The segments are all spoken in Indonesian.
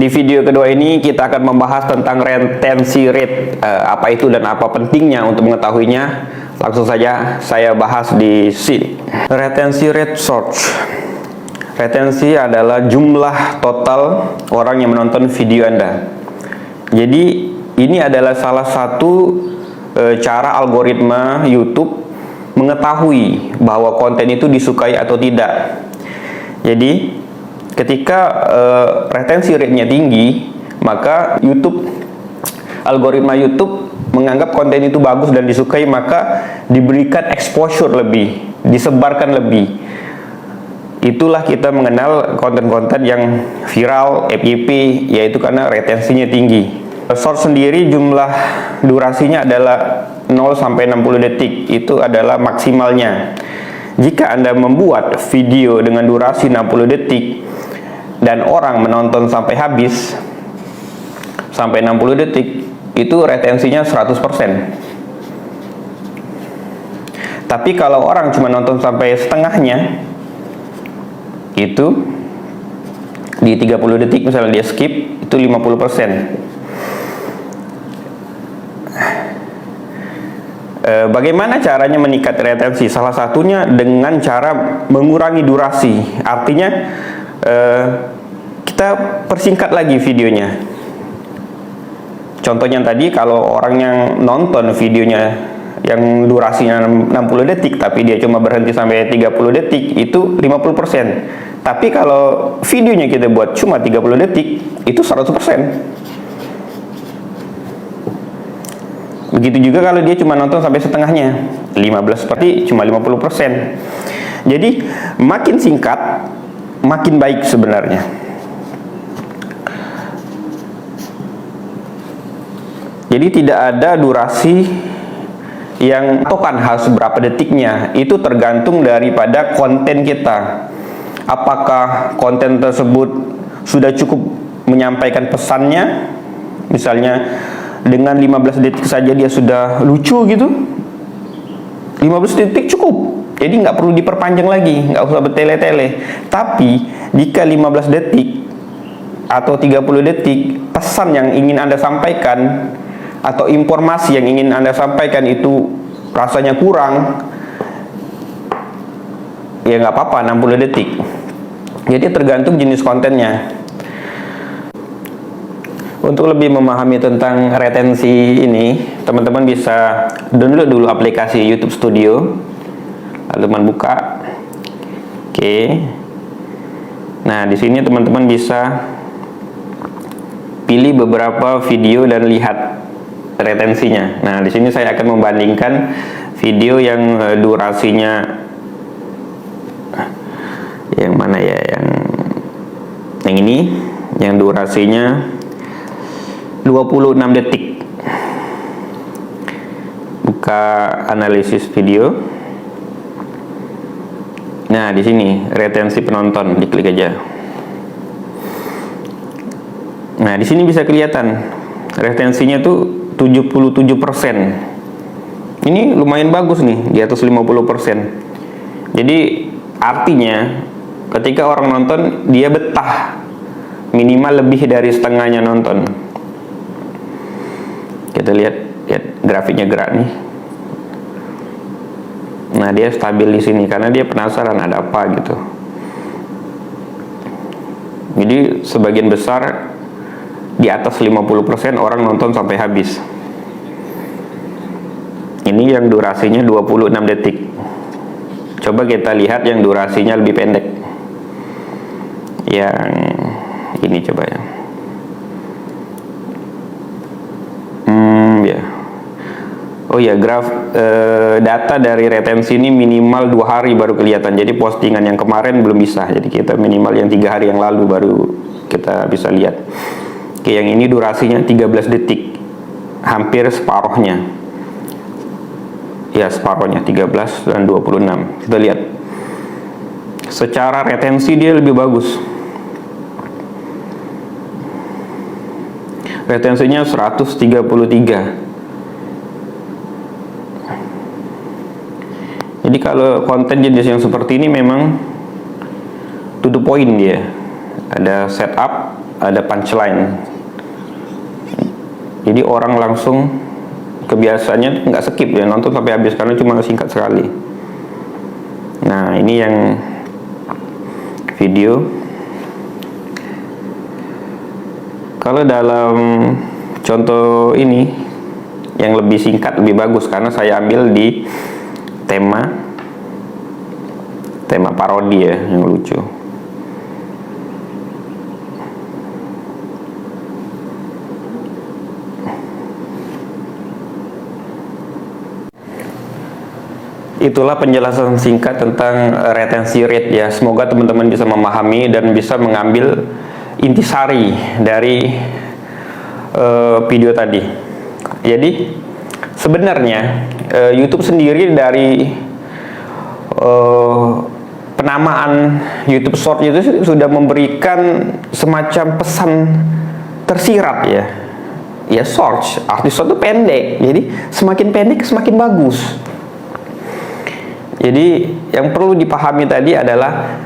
Di video kedua ini kita akan membahas tentang retensi rate, apa itu dan apa pentingnya untuk mengetahuinya. Langsung saja saya bahas di sini. Retensi rate search. Retensi adalah jumlah total orang yang menonton video Anda. Jadi ini adalah salah satu cara algoritma YouTube mengetahui bahwa konten itu disukai atau tidak. Jadi ketika retensi rate-nya tinggi, maka algoritma YouTube menganggap konten itu bagus dan disukai, maka diberikan exposure lebih, disebarkan lebih. Itulah kita mengenal konten-konten yang viral, FYP, yaitu karena retensinya tinggi. Short sendiri jumlah durasinya adalah 0 sampai 60 detik, itu adalah maksimalnya. Jika Anda membuat video dengan durasi 60 detik dan orang menonton sampai habis, sampai 60 detik, itu retensinya 100%. Tapi kalau orang cuma nonton sampai setengahnya, itu di 30 detik misalnya dia skip, itu 50%. Bagaimana caranya meningkat retensi? Salah satunya dengan cara mengurangi durasi. Artinya kita persingkat lagi videonya. Contohnya tadi, kalau orang yang nonton videonya yang durasinya 60 detik tapi dia cuma berhenti sampai 30 detik, itu 50%. Tapi kalau videonya kita buat cuma 30 detik, itu 100%. Begitu juga kalau dia cuma nonton sampai setengahnya, 15, berarti cuma 50%. Jadi makin singkat makin baik sebenarnya. Jadi tidak ada durasi yang patokan harus berapa detiknya, itu tergantung daripada konten kita. Apakah konten tersebut sudah cukup menyampaikan pesannya, misalnya dengan 15 detik saja dia sudah lucu gitu, 15 detik cukup, jadi nggak perlu diperpanjang lagi, nggak usah bertele-tele. Tapi jika 15 detik atau 30 detik pesan yang ingin Anda sampaikan atau informasi yang ingin Anda sampaikan itu rasanya kurang, ya nggak apa-apa 60 detik. Jadi tergantung jenis kontennya. Untuk lebih memahami tentang retensi ini, teman-teman bisa download dulu aplikasi YouTube Studio, lalu teman buka. Oke. Nah, di sini teman-teman bisa pilih beberapa video dan lihat retensinya. Nah, di sini saya akan membandingkan video yang durasinya yang mana ya, yang ini, yang durasinya 26 detik. Buka analisis video. Nah, di sini retensi penonton, diklik aja. Nah, di sini bisa kelihatan retensinya tuh 77%. Ini lumayan bagus nih, di atas 50%. Jadi artinya ketika orang nonton, dia betah, minimal lebih dari setengahnya nonton. Kita lihat grafiknya gerak nih. Nah, dia stabil di sini karena dia penasaran ada apa gitu. Jadi sebagian besar di atas 50% orang nonton sampai habis. Ini yang durasinya 26 detik. Coba kita lihat yang durasinya lebih pendek. Yang ini coba ya. Oh ya, data dari retensi ini minimal 2 hari baru kelihatan. Jadi postingan yang kemarin belum bisa. Jadi kita minimal yang 3 hari yang lalu baru kita bisa lihat. Oke, yang ini durasinya 13 detik, hampir separuhnya. Ya, separuhnya 13 dan 26. Kita lihat. Secara retensi dia lebih bagus. Retensinya 133. Jadi kalau konten jenis yang seperti ini memang to the point dia. Ada setup, ada punchline. Jadi orang langsung kebiasaannya nggak skip ya, nonton sampai habis karena cuma singkat sekali. Nah, ini yang video. Kalau dalam contoh ini yang lebih singkat lebih bagus karena saya ambil di tema parodi ya, yang lucu. Itulah penjelasan singkat tentang retensi rate ya. Semoga teman-teman bisa memahami dan bisa mengambil intisari dari video tadi. Jadi sebenarnya YouTube sendiri dari penamaan YouTube Short itu sudah memberikan semacam pesan tersirat ya. Ya, short, arti short itu pendek. Jadi semakin pendek semakin bagus. Jadi yang perlu dipahami tadi adalah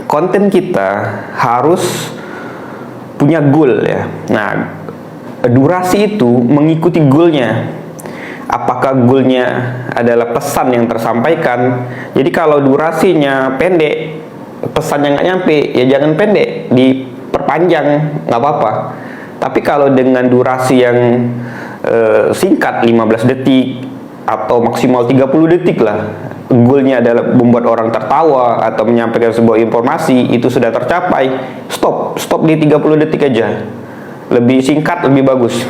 konten kita harus punya goal ya. Nah, durasi itu mengikuti goalnya. Apakah goalnya adalah pesan yang tersampaikan? Jadi kalau durasinya pendek, pesannya nggak nyampe, ya jangan pendek, diperpanjang, nggak apa-apa. Tapi kalau dengan durasi yang singkat, 15 detik, atau maksimal 30 detik lah, goalnya adalah membuat orang tertawa atau menyampaikan sebuah informasi, itu sudah tercapai, stop di 30 detik aja, lebih singkat lebih bagus.